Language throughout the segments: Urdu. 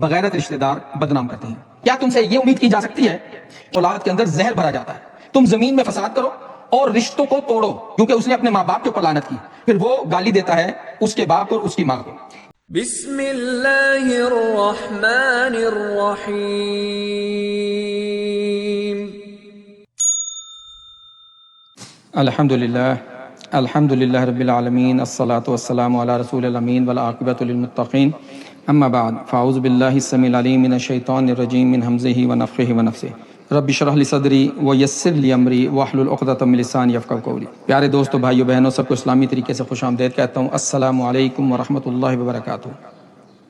بغیرت رشتہ دار بدنام کرتے ہیں۔ کیا تم سے یہ امید کی جا سکتی ہے اولاد کے اندر زہر بھرا جاتا ہے، تم زمین میں فساد کرو اور رشتوں کو توڑو، کیونکہ اس نے اپنے ماں باپ کے اوپر لعنت کی، پھر وہ گالی دیتا ہے اس کے باپ اور اس کی ماں کو۔ بسم اللہ الرحمن الرحیم۔ الحمد للہ رب العالمین، الصلاۃ والسلام علی رسول الامین والعاقبۃ للمتقین، اما بعد فاعوذ باللہ السمیع العلیم من الشیطان الرجیم من ہمزہ ونفخہ ونفثہ، رب اشرح لی صدری ویسر لی امری واحلل عقدۃ من لسانی یفقہوا قولی۔ پیارے دوستو، بھائیو بہنوں، سب کو اسلامی طریقے سے خوش آمدید کہتا ہوں۔ السلام علیکم ورحمۃ اللہ وبرکاتہ۔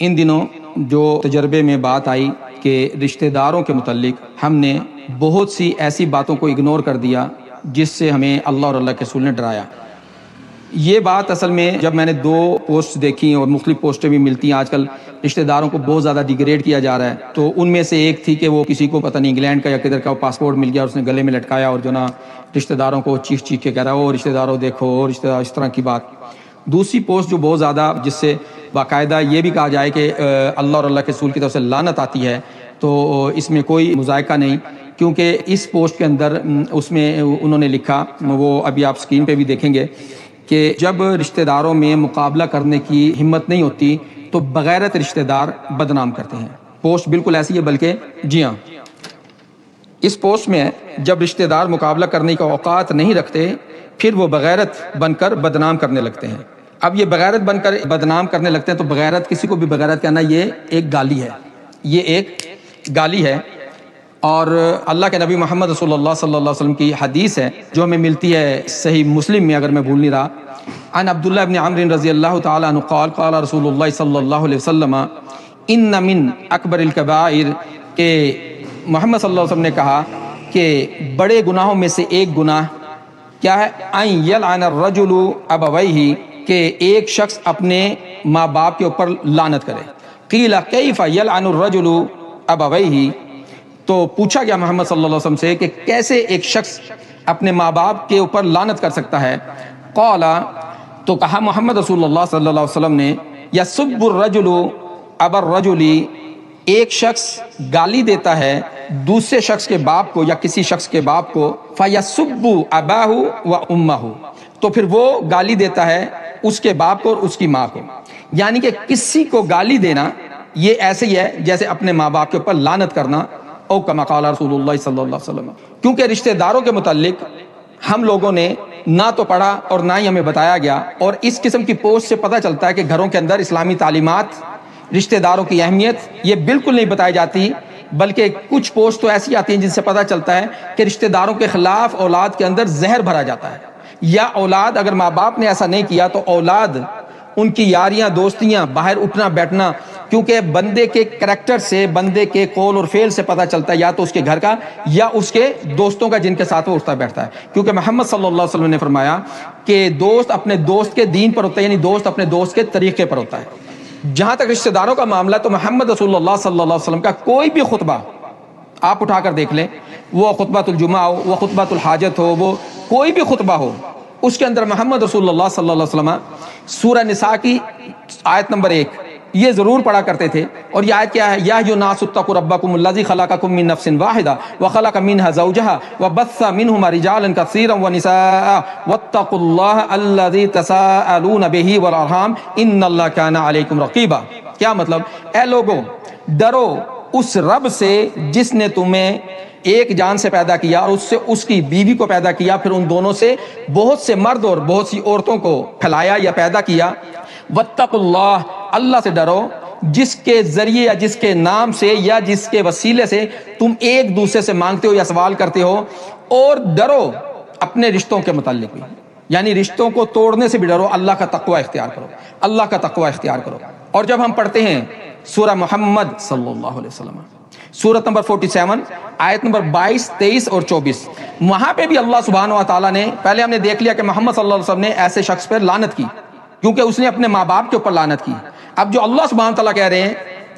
ان دنوں جو تجربے میں بات آئی کہ رشتہ داروں کے متعلق ہم نے بہت سی ایسی باتوں کو اگنور کر دیا جس سے ہمیں اللہ اور اللہ کے رسول نے ڈرایا۔ یہ بات اصل میں جب میں نے 2 پوسٹ دیکھی اور مختلف پوسٹیں بھی ملتی ہیں، آج کل رشتہ داروں کو بہت زیادہ ڈیگریڈ کیا جا رہا ہے، تو ان میں سے ایک تھی کہ وہ کسی کو پتہ نہیں انگلینڈ کا یا کدھر کا پاسپورٹ مل گیا اور اس نے گلے میں لٹکایا اور جو نا رشتہ داروں کو چیخ چیخ کے کہہ رہا ہے او رشتہ داروں دیکھو، رشتہ دار، اس طرح کی بات۔ دوسری پوسٹ جو بہت زیادہ، جس سے باقاعدہ یہ بھی کہا جائے کہ اللہ اور اللہ کے رسول کی طرف سے لعنت آتی ہے، تو اس میں کوئی مذائقہ نہیں، کیونکہ اس پوسٹ کے اندر اس میں انہوں نے لکھا، وہ ابھی آپ سکرین پہ بھی دیکھیں گے، کہ جب رشتہ داروں میں مقابلہ کرنے کی ہمت نہیں ہوتی تو بغیرت رشتہ دار بدنام کرتے ہیں۔ پوسٹ بالکل ایسی ہے، بلکہ جی ہاں، اس پوسٹ میں ہے جب رشتہ دار مقابلہ کرنے کا اوقات نہیں رکھتے پھر وہ بغیرت بن کر بدنام کرنے لگتے ہیں۔ اب یہ بغیرت بن کر بدنام کرنے لگتے ہیں تو بغیرت، کسی کو بھی بغیرت کہنا یہ ایک گالی ہے، یہ ایک گالی ہے۔ اور اللہ کے نبی محمد رسول اللہ صلی اللہ علیہ وسلم کی حدیث ہے جو ہمیں ملتی ہے صحیح مسلم میں، اگر میں بھول نہیں رہا، عن عبداللہ بن عمرو رضی اللہ تعالی عنہ قال قال رسول اللہ صلی اللہ علیہ وسلم ان من اکبر الکبائر، کہ محمد صلی اللہ علیہ وسلم نے کہا کہ بڑے گناہوں میں سے ایک گناہ کیا ہے، ان یلعن الرجل ابویہ، کہ ایک شخص اپنے ماں باپ کے اوپر لعنت کرے۔ قیل کیف یلعن الرجل ابویہ، تو پوچھا گیا محمد صلی اللہ علیہ وسلم سے کہ کیسے ایک شخص اپنے ماں باپ کے اوپر لعنت کر سکتا ہے۔ قال، تو کہا محمد رسول اللہ صلی اللہ علیہ وسلم نے، یسب الرجل ابا الرجل، ایک شخص گالی دیتا ہے دوسرے شخص کے باپ کو یا کسی شخص کے باپ کو، فیسب اباہ و امہ، تو پھر وہ گالی دیتا ہے اس کے باپ کو اور اس کی ماں کو۔ یعنی کہ کسی کو گالی دینا یہ ایسے ہی ہے جیسے اپنے ماں باپ کے اوپر لعنت کرنا، او کما قال رسول اللہ صلی اللہ علیہ وسلم۔ کیونکہ رشتہ داروں کے متعلق ہم لوگوں نے نہ تو پڑھا اور نہ ہی ہمیں بتایا گیا، اور اس قسم کی پوسٹ سے پتہ چلتا ہے کہ گھروں کے اندر اسلامی تعلیمات، رشتہ داروں کی اہمیت یہ بالکل نہیں بتائی جاتی، بلکہ کچھ پوسٹ تو ایسی آتی ہیں جن سے پتہ چلتا ہے کہ رشتہ داروں کے خلاف اولاد کے اندر زہر بھرا جاتا ہے، یا اولاد اگر ماں باپ نے ایسا نہیں کیا تو اولاد ان کی یاریاں دوستیاں، باہر اٹھنا بیٹھنا، کیونکہ بندے کے کریکٹر سے، بندے کے قول اور فعل سے پتہ چلتا ہے یا تو اس کے گھر کا یا اس کے دوستوں کا جن کے ساتھ وہ اٹھتا بیٹھتا ہے۔ کیونکہ محمد صلی اللہ علیہ وسلم نے فرمایا کہ دوست اپنے دوست کے دین پر ہوتا ہے، یعنی دوست اپنے دوست کے طریقے پر ہوتا ہے۔ جہاں تک رشتہ داروں کا معاملہ تو محمد رسول اللہ صلی اللہ علیہ وسلم کا کوئی بھی خطبہ آپ اٹھا کر دیکھ لیں، وہ خطبۃ الجمعہ ہو، وہ خطبۃ الحاجت ہو، وہ کوئی بھی خطبہ ہو، اس کے اندر محمد رسول اللہ صلی اللہ علیہ وسلم سورہ نساء کی آیت نمبر 1 یہ ضرور پڑھا کرتے تھے، اور یہ آیت کیا ہے، یا ایھا الناس اتقوا ربکم الذی خلقکم من نفس واحدہ وخلق منها زوجها وبث منهما رجالا کثیرا ونساء واتقوا اللہ الذی تساءلون به والارحام ان اللہ کان علیکم رقیبا۔ کیا مطلب؟ اے لوگو، ڈرو اس رب سے جس نے تمہیں ایک جان سے پیدا کیا اور اس سے اس کی بیوی کو پیدا کیا، پھر ان دونوں سے بہت سے مرد اور بہت سی عورتوں کو پھیلایا یا پیدا کیا۔ واتقوا اللہ، اللہ سے ڈرو جس کے ذریعے یا جس کے نام سے یا جس کے وسیلے سے تم ایک دوسرے سے مانگتے ہو یا سوال کرتے ہو، اور ڈرو اپنے رشتوں کے متعلق بھی، یعنی رشتوں کو توڑنے سے بھی ڈرو، اللہ کا تقوی اختیار کرو، اللہ کا تقوی اختیار کرو۔ اور جب ہم پڑھتے ہیں سورہ محمد صلی اللہ علیہ وسلم، سورت نمبر 47 آیت نمبر 22، 23 اور 24، وہاں پہ بھی اللہ سبحانہ و تعالیٰ نے، پہلے ہم نے دیکھ لیا کہ محمد صلی اللہ علیہ وسلم نے ایسے شخص پر لعنت کی کیونکہ اس نے اپنے ماں باپ کے اوپر لعنت کی۔ اب جو اللہ سبحانہ و تعالیٰ کہہ رہے ہیں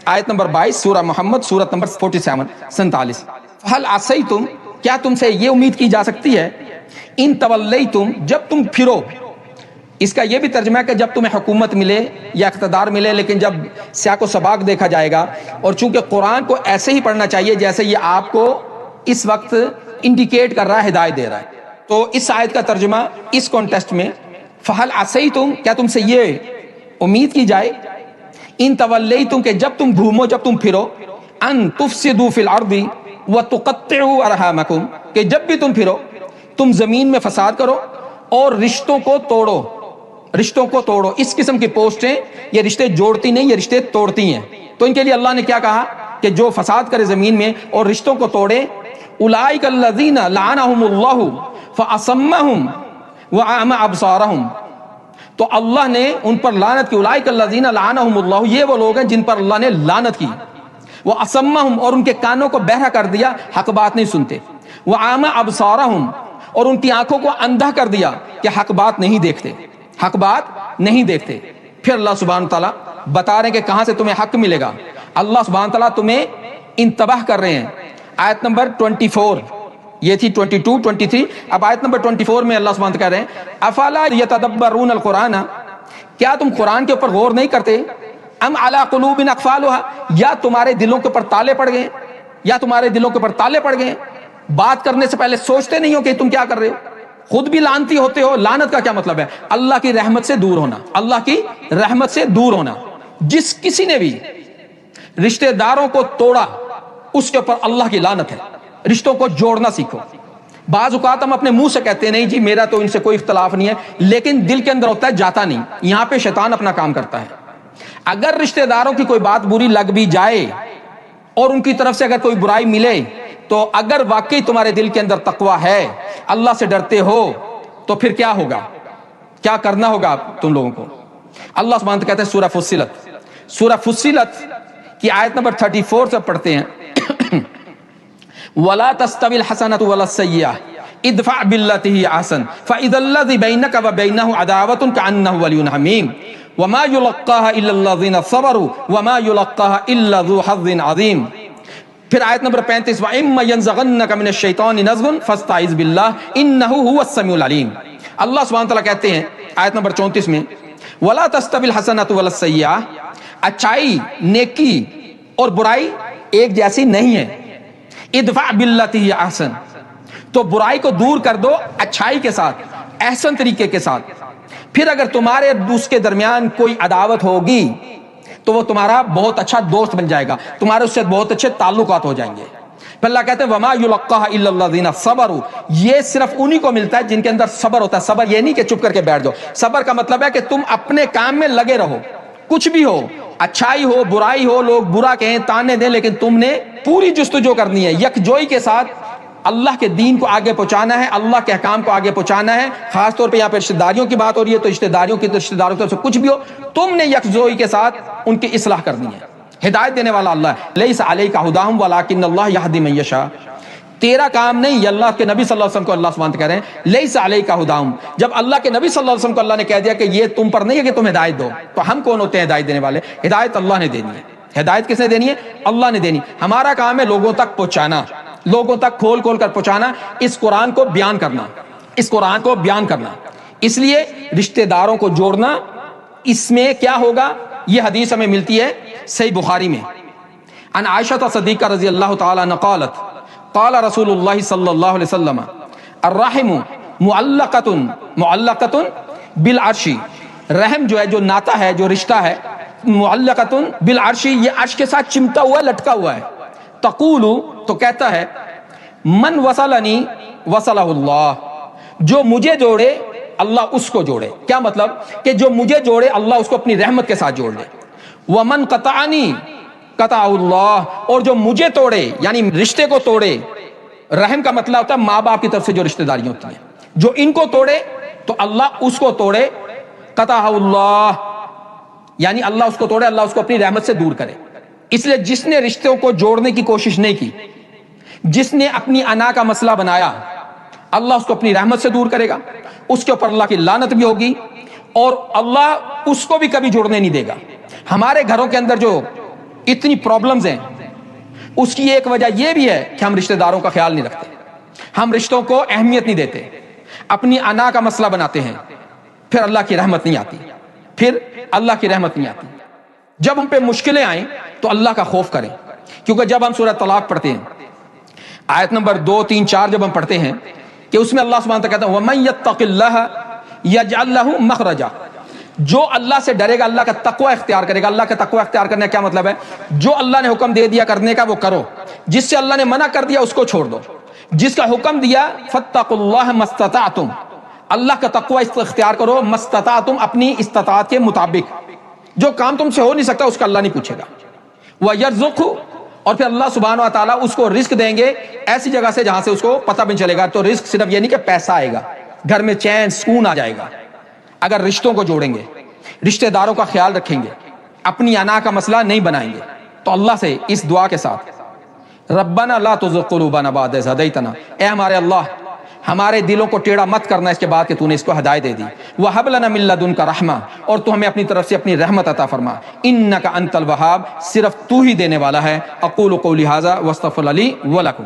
آیت نمبر 22 سورہ محمد سورت نمبر 47 هل عصیتم، کیا تم سے یہ امید کی جا سکتی ہے، ان تولیتم، جب تم پھرو، اس کا یہ بھی ترجمہ ہے کہ جب تمہیں حکومت ملے یا اقتدار ملے، لیکن جب سیاق و سباق دیکھا جائے گا، اور چونکہ قرآن کو ایسے ہی پڑھنا چاہیے جیسے یہ آپ کو اس وقت انڈیکیٹ کر رہا ہے، ہدایت دے رہا ہے، تو اس آیت کا ترجمہ اس کانٹیکسٹ میں فہل عصیتم، کیا تم سے یہ امید کی جائے، ان تولیتم کہ جب تم گھومو، جب تم پھرو، ان تفسدوا فی الارض وتقطعوا ارحامکم، کہ جب بھی تم پھرو تم زمین میں فساد کرو اور رشتوں کو توڑو، رشتوں کو توڑو۔ اس قسم کی پوسٹیں یہ رشتے جوڑتی نہیں، یہ رشتے توڑتی ہیں۔ تو ان کے لیے اللہ نے کیا کہا کہ جو فساد کرے زمین میں اور رشتوں کو توڑے، اولئک الذین لعنہم اللہ فاصمہم واعمی ابصارہم، تو اللہ نے ان پر لعنت کی، اولئک الذین لعنہم اللہ، یہ وہ لوگ ہیں جن پر اللہ نے لعنت کی، واصمہم، اور ان کے کانوں کو بہرا کر دیا، حق بات نہیں سنتے، واعمی ابصارہم، اور ان کی آنکھوں کو اندھا کر دیا کہ حق بات نہیں دیکھتے، حق بات نہیں دیکھتے۔ پھر اللہ سبحانہ تعالیٰ بتا رہے ہیں کہ کہاں سے تمہیں حق ملے گا۔ اللہ سبحانہ تعالیٰ تمہیں انتباہ کر رہے ہیں۔ آیت نمبر 24، یہ تھی 22 23، اب آیت نمبر 24 میں اللہ سبحانہ کہہ رہے ہیں افلا یتدبرون القرآن، کیا تم قرآن کے اوپر غور نہیں کرتے، ام علی قلوب اقفالها، یا تمہارے دلوں کے اوپر تالے پڑ گئے، یا تمہارے دلوں کے اوپر تالے پڑ گئے، بات کرنے سے پہلے سوچتے نہیں ہو کہ تم کیا کر رہے ہو، خود بھی لعنتی ہوتے ہو۔ لعنت کا کیا مطلب ہے؟ اللہ کی رحمت سے دور ہونا، اللہ کی رحمت سے دور ہونا۔ جس کسی نے بھی رشتہ داروں کو توڑا اس کے اوپر اللہ کی لعنت ہے۔ رشتوں کو جوڑنا سیکھو۔ بعض اوقات ہم اپنے منہ سے کہتے ہیں نہیں جی میرا تو ان سے کوئی اختلاف نہیں ہے، لیکن دل کے اندر ہوتا ہے جاتا نہیں، یہاں پہ شیطان اپنا کام کرتا ہے۔ اگر رشتہ داروں کی کوئی بات بری لگ بھی جائے اور ان کی طرف سے اگر کوئی برائی ملے، تو اگر واقعی تمہارے دل کے اندر تقویٰ ہے، اللہ سے ڈرتے ہو، تو پھر کیا ہوگا، کیا کرنا ہوگا تم لوگوں کو؟ اللہ سبحانہ وتعالیٰ کہتے ہیں سورہ فصلت، سورہ فصلت کی آیت نمبر 34 سے پڑھتے ہیں وَلَا تَسْتَوِي الْحَسَنَةُ وَلَا السَّيِّئَةُ اِدْفَعْ بِالَّتِي هِيَ أَحْسَنُ فَإِذَا الَّذِي بَيْنَكَ وَبَيْنَهُ عَدَاوَةٌ كَأَنَّهُ وَلِيٌّ حَمِيمٌ وَمَا يُلَقَّاهَا إِلَّا الَّذِينَ صَبَرُوا وَمَا يُلَقَّاهَا إِلَّا ذُو حَظٍّ عَظِيمٍ۔ پھر آیت نمبر 35 وَإِمَّا يَنزَغَنَّكَ مِنَ الشَّيْطَانِ نَزْغٌ فَاسْتَعِذْ بِاللَّهِ إِنَّهُ هُوَ السَّمِيعُ الْعَلِيمُ۔ اللہ سبحانہ تعالیٰ کہتے ہیں آیت نمبر 34 میں وَلَا تَسْتَوِي الْحَسَنَةُ وَلَا السَّيِّئَةُ، اچائی، نیکی اور برائی ایک جیسی نہیں ہے۔ ادفع باللتی ہی احسن، تو برائی کو دور کر دو اچھائی کے ساتھ، احسن طریقے کے ساتھ۔ پھر اگر تمہارے اس کے درمیان کوئی عداوت ہوگی تو وہ تمہارا بہت اچھا دوست بن جائے گا، تمہارے اس سے بہت اچھے تعلقات ہو جائیں گے۔ پھر اللہ کہتے ہیں وما یلقاها الا الذین صبروا، یہ صرف انہی کو ملتا ہے جن کے اندر صبر ہوتا ہے۔ صبر یہ نہیں کہ چپ کر کے بیٹھ جاؤ، صبر کا مطلب ہے کہ تم اپنے کام میں لگے رہو، کچھ بھی ہو، اچھائی ہو برائی ہو، لوگ برا کہیں تانے دیں، لیکن تم نے پوری جستجو کرنی ہے، یکجوئی کے ساتھ اللہ کے دین کو آگے پہنچانا ہے، اللہ کے احکام کو آگے پہنچانا ہے۔ خاص طور پہ یہاں پہ رشتہ داریوں کی بات ہو رہی ہے، تو رشتہ داریوں کی رشتہ داروں کی طرف سے کچھ بھی ہو تم نے یکجوئی کے ساتھ ان کی اصلاح کرنی ہے۔ ہدایت دینے والا اللہ ہے، لیس علیک ھداھم ولکن اللہ یہدی من یشاء، تیرا کام نہیں، یہ اللہ کے نبی صلی اللہ علیہ وسلم کو اللہ سبحانہ کہہ رہے ہیں لیس علیک ھداھم۔ جب اللہ کے نبی صلی اللہ علیہ وسلم کو اللہ نے کہہ دیا کہ یہ تم پر نہیں ہے کہ تم ہدایت دو، تو ہم کون ہوتے ہیں ہدایت دینے والے؟ ہدایت اللہ نے دینی ہے۔ ہدایت کس نے دینی ہے؟ اللہ نے دینی۔ ہمارا کام ہے لوگوں تک پہنچانا، لوگوں تک کھول کھول کر پہنچانا، اس قرآن کو بیان کرنا، اس قرآن کو بیان کرنا۔ اس لیے رشتہ داروں کو جوڑنا، اس میں کیا ہوگا؟ یہ حدیث ہمیں ملتی ہے صحیح بخاری میں، عن عائشہ صدیقہ رضی اللہ تعالی عنہ قالت قال رسول اللہ صلی اللہ علیہ وسلم الرحم معلقۃ بالعرش، رحم جو ہے، جو ناتا ہے، جو رشتہ ہے، معلقۃ بالعرش، یہ عرش کے ساتھ چمٹا ہوا ہے، لٹکا ہوا ہے۔ تقول، تو کہتا ہے من وصلنی وصلہ اللہ، جو مجھے جوڑے اللہ اس کو جوڑے۔ کیا مطلب؟ کہ جو مجھے جوڑے اللہ اس کو اپنی رحمت کے ساتھ جوڑ لے۔ ومن قطعنی قطع اللہ، اور جو مجھے توڑے یعنی رشتے کو توڑے، رحم کا مطلب ہوتا ہے ماں باپ کی طرف سے جو رشتہ داریاں ہوتی ہیں، جو ان کو توڑے تو اللہ اس کو توڑے، قطع اللہ یعنی اللہ اس کو توڑے، اللہ اس کو اپنی رحمت سے دور کرے۔ اس لیے جس نے رشتوں کو جوڑنے کی کوشش نہیں کی، جس نے اپنی انا کا مسئلہ بنایا، اللہ اس کو اپنی رحمت سے دور کرے گا، اس کے اوپر اللہ کی لعنت بھی ہوگی، اور اللہ اس کو بھی کبھی جوڑنے نہیں دے گا۔ ہمارے گھروں کے اندر جو اتنی پرابلمز ہیں، اس کی ایک وجہ یہ بھی ہے کہ ہم رشتہ داروں کا خیال نہیں رکھتے، ہم رشتوں کو اہمیت نہیں دیتے، اپنی انا کا مسئلہ بناتے ہیں، پھر اللہ کی رحمت نہیں آتی، پھر اللہ کی رحمت نہیں آتی۔ جب ہم پہ مشکلیں آئیں تو اللہ کا خوف کریں، کیونکہ جب ہم سورہ طلاق پڑھتے ہیں آیت نمبر 2، 3، 4 جب ہم پڑھتے ہیں کہ اس میں اللہ سبحانہ وتعالیٰ کہتا ہے وَمَن يَتَّقِ اللَّهَ يَجْعَل لَهُ مَخْرَجًا، جو اللہ سے ڈرے گا، اللہ کا تقوی اختیار کرے گا۔ اللہ کا تقوی اختیار کرنے کا کیا مطلب ہے؟ جو اللہ نے حکم دے دیا کرنے کا وہ کرو، جس سے اللہ نے منع کر دیا اس کو چھوڑ دو، جس کا حکم دیا فَاتَّقُوا اللَّهَ مَا اسْتَطَعْتُمْ، اللہ کا تقوی اختیار کرو، مَا اسْتَطَعْتُمْ، اپنی استطاعت کے مطابق۔ جو کام تم سے ہو نہیں سکتا اس کا اللہ نہیں پوچھے گا۔ وَيَرْزُقْهُ، اور پھر اللہ سبحانہ و تعالیٰ اس کو رزق دیں گے ایسی جگہ سے جہاں سے اس کو پتہ بھی نہیں چلے گا۔ تو رزق صرف یہ نہیں کہ پیسہ آئے گا، گھر میں چین سکون آ جائے گا اگر رشتوں کو جوڑیں گے، رشتہ داروں کا خیال رکھیں گے، اپنی انا کا مسئلہ نہیں بنائیں گے۔ تو اللہ سے اس دعا کے ساتھ ربنا لا تزغ قلوبنا بعد اذ ہدیتنا، اے ہمارے اللہ ہمارے دلوں کو ٹیڑھا مت کرنا اس کے بعد کہ تو نے اس کو ہدایت دے دی۔ وَهَبْ لَنَا مِن لَّدُنْكَ رَحْمَةً، اور تو ہمیں اپنی طرف سے اپنی رحمت عطا فرما، إِنَّكَ أَنتَ الْوَهَّابُ، صرف تو ہی دینے والا ہے۔ اقول قولی ھذا واستغفر لي ولکم۔